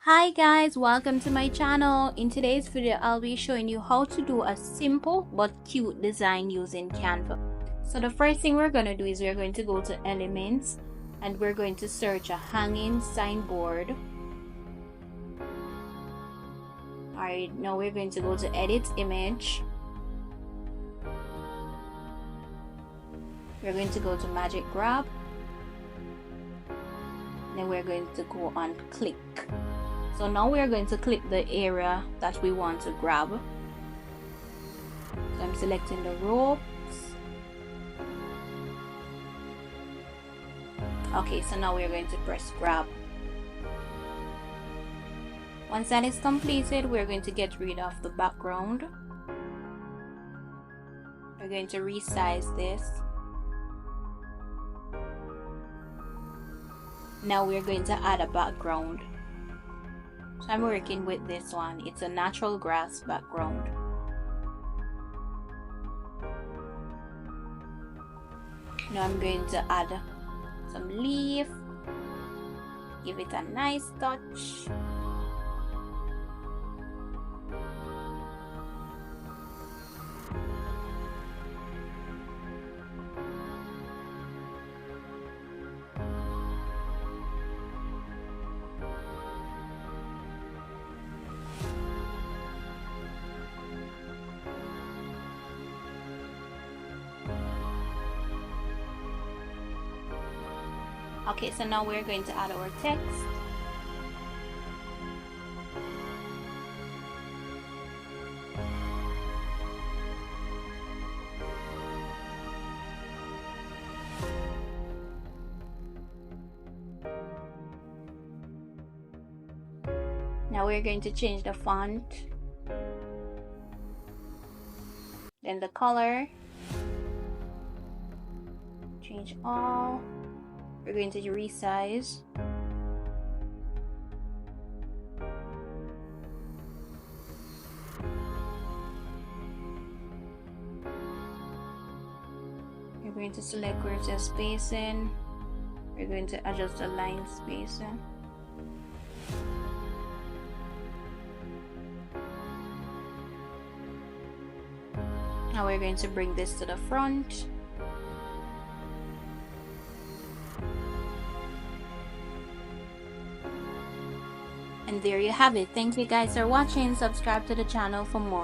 Hi guys, welcome to my channel. In today's video I'll be showing you how to do a simple but cute design using Canva. So the first thing we're going to do is we're going to go to elements and we're going to search a hanging signboard. Alright, now we're going to go to edit image. We're going to go to magic grab. Then we're going to go on click. So now we're going to click the area that we want to grab. So I'm selecting the ropes. Okay, so now we're going to press grab. Once that is completed, we're going to get rid of the background. We're going to resize this. Now we're going to add a background. So I'm working with this one. It's a natural grass background. Now I'm going to add some leaf. Give it a nice touch. Okay, so now we're going to add our text. Now we're going to change the font, then the color, change all. We're going to resize. We're going to select where it says spacing. We're going to adjust the line spacing. Now we're going to bring this to the front. And there you have it. Thank you guys for watching. Subscribe to the channel for more.